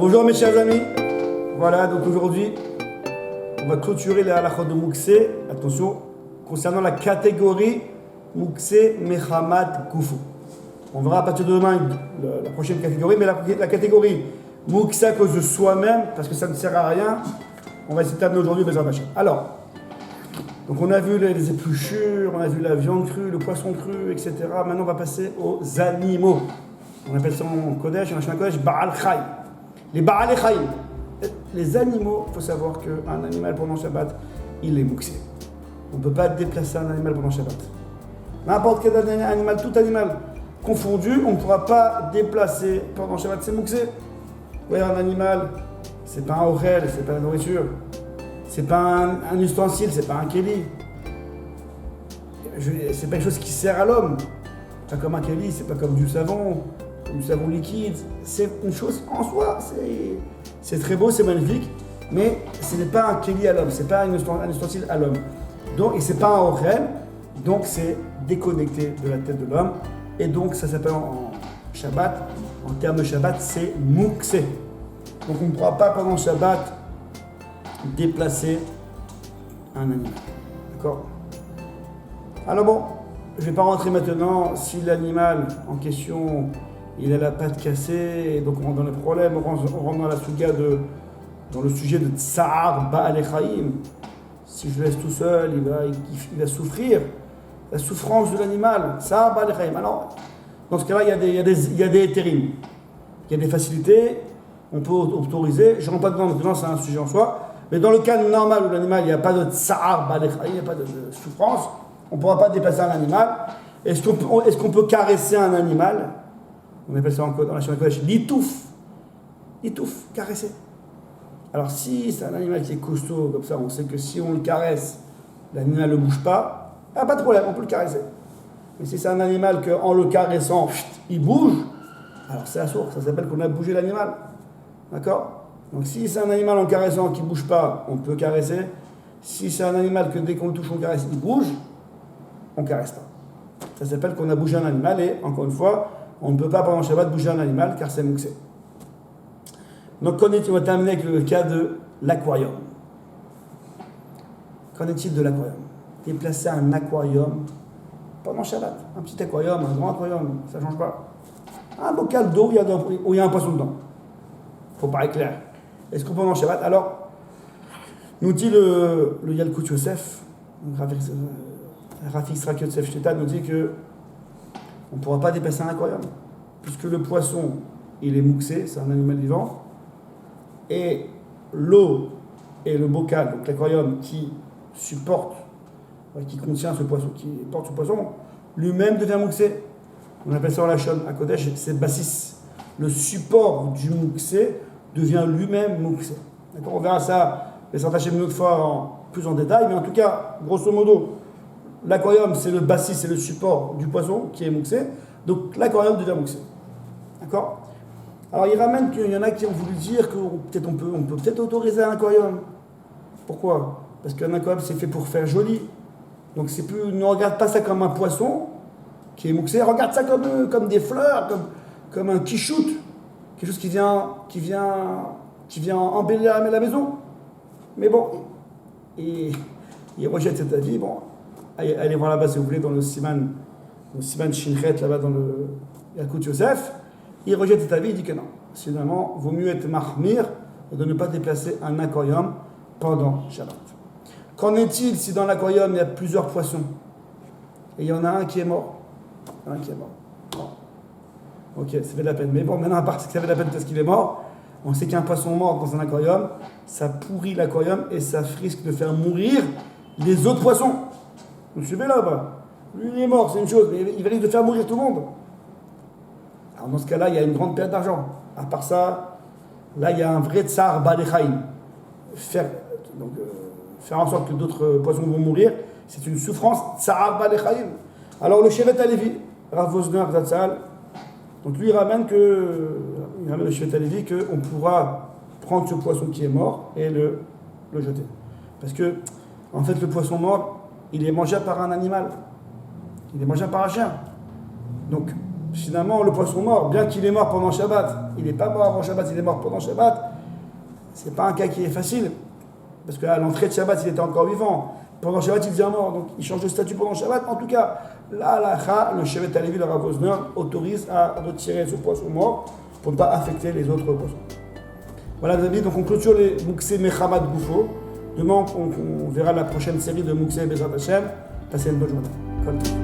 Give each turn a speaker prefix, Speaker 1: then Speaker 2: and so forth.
Speaker 1: Bonjour mes chers amis, voilà donc aujourd'hui on va clôturer la halakha de Mouksé, attention, concernant la catégorie Mouksé Mechamat Goufou. On verra à partir de demain la prochaine catégorie, mais la catégorie Mouksé à cause de soi-même, parce que ça ne sert à rien, on va essayer de terminer aujourd'hui Bezrat Hashem. Alors, donc on a vu les épluchures, on a vu la viande crue, le poisson cru, etc. Maintenant on va passer aux animaux. On appelle ça en Kodesh, on a Kodesh Baal Chai. Les Baal Chai. Les animaux, il faut savoir qu'un animal pendant Shabbat, il est mouxé. On ne peut pas déplacer un animal pendant Shabbat. N'importe quel animal, tout animal confondu, on ne pourra pas déplacer pendant Shabbat, c'est mouxé. Vous voyez, un animal, c'est pas un orel, c'est pas la nourriture, c'est pas un ustensile, c'est pas un kéli. C'est pas quelque chose qui sert à l'homme. Pas comme un kéli, c'est pas comme du savon liquide, c'est une chose en soi, c'est très beau, c'est magnifique, mais ce n'est pas un kéli à l'homme, c'est pas un ustensile à l'homme. Donc, et c'est pas un orel, donc c'est déconnecté de la tête de l'homme, et donc ça s'appelle en Shabbat, en termes de Shabbat, c'est mouksé. Donc on ne pourra pas pendant Shabbat déplacer un animal. D'accord? Alors bon, je ne vais pas rentrer maintenant si l'animal en question il a la patte cassée, et donc on rentre dans les problèmes, on rentre dans la suga dans le sujet de Tsar Baal Chaim. Si je le laisse tout seul, il va souffrir la souffrance de l'animal. Tsar Baal Chaim. Alors, dans ce cas-là, il y a des hétérim. Il y a des facilités, on peut autoriser. Je ne rentre pas dedans maintenant, c'est un sujet en soi. Mais dans le cas normal où l'animal, il n'y a pas de Tsar Baal Chaim, il n'y a pas de souffrance, on ne pourra pas déplacer un animal. Est-ce qu'on peut caresser un animal? On appelle ça dans la Shema Kodesh l'itouf. L'itouf, caresser. Alors si c'est un animal qui est costaud, comme ça, on sait que si on le caresse, l'animal ne bouge pas, pas de problème, on peut le caresser. Mais si c'est un animal qu'en le caressant, il bouge, alors c'est la source, ça s'appelle qu'on a bougé l'animal. D'accord? Donc si c'est un animal en caressant qui ne bouge pas, on peut caresser. Si c'est un animal que dès qu'on le touche, on caresse, il bouge, on ne caresse pas. Ça s'appelle qu'on a bougé un animal et, encore une fois, on ne peut pas pendant Shabbat bouger un animal car c'est mouxé. Donc, on va terminer avec le cas de l'aquarium. Qu'en est-il de l'aquarium? Déplacer un aquarium pendant Shabbat. Un petit aquarium, un grand aquarium, ça ne change pas. Un bocal d'eau où il y a un poisson dedans. Il faut paraître clair. Est-ce qu'on peut pendant Shabbat? Alors, nous dit le Yalkut Yosef, Rafik Srak Yosef Shteta nous dit que on ne pourra pas dépasser un aquarium, puisque le poisson, il est mouxé, c'est un animal vivant, et l'eau et le bocal, donc l'aquarium qui supporte, qui contient ce poisson, qui porte ce poisson, lui-même devient mouxé. On appelle ça en Lachon à Kodesh, c'est bassis. Le support du mouxé devient lui-même mouxé. D'accord, on verra ça, mais ça tâche une autre fois plus en détail, mais en tout cas, grosso modo, l'aquarium, c'est le bassis, c'est le support du poisson qui est mouxé. Donc l'aquarium devient mouxé. D'accord? Alors il ramène qu'il y en a qui ont voulu dire qu'on peut peut-être autoriser un aquarium. Pourquoi? Parce qu'un aquarium, c'est fait pour faire joli. Donc ne regarde pas ça comme un poisson qui est mouxé. Regarde ça comme des fleurs, comme un quichoute. Quelque chose qui vient embellir la maison. Mais bon, il rejette cet avis. Bon, allez voir là-bas si vous voulez, dans le Siman Shinchet, là-bas dans le Yalkut Yosef. Il rejette cet avis, il dit que non. Finalement, vaut mieux être mahmir et de ne pas déplacer un aquarium pendant Shabbat. Qu'en est-il si dans l'aquarium il y a plusieurs poissons et il y en a un qui est mort? Bon. Ok, ça fait de la peine. Mais bon, maintenant, à part que ça fait de la peine parce qu'il est mort, on sait qu'un poisson mort dans un aquarium, ça pourrit l'aquarium et ça risque de faire mourir les autres poissons. Vous me suivez là ou pas? Lui, il est mort, c'est une chose, mais il risque de faire mourir tout le monde. Alors dans ce cas-là, il y a une grande perte d'argent. À part ça, là, il y a un vrai tsar Baal Chaim. Faire en sorte que d'autres poissons vont mourir, c'est une souffrance tsar Baal Chaim. Alors le Shevet Halevi, Rav Wosner Zatzal, donc lui il ramène le Shevet Halevi qu'on pourra prendre ce poisson qui est mort et le jeter. Parce que, en fait, le poisson mort, il est mangé par un animal. Il est mangé par un chien. Donc, Finalement, le poisson mort, bien qu'il est mort pendant Shabbat, il n'est pas mort avant Shabbat, il est mort pendant Shabbat. C'est pas un cas qui est facile, parce qu'à l'entrée de Shabbat, il était encore vivant. Pendant Shabbat, il devient mort, donc il change de statut pendant Shabbat. En tout cas, là, le Shevet Halevi, le Rav Wosner, autorise à retirer ce poisson mort pour ne pas affecter les autres poissons. Voilà, les amis, donc on clôture les Mouksé Mechamat Goufo. Demain, on verra la prochaine série de Mouksé Bezrat Hashem. Passez une bonne journée.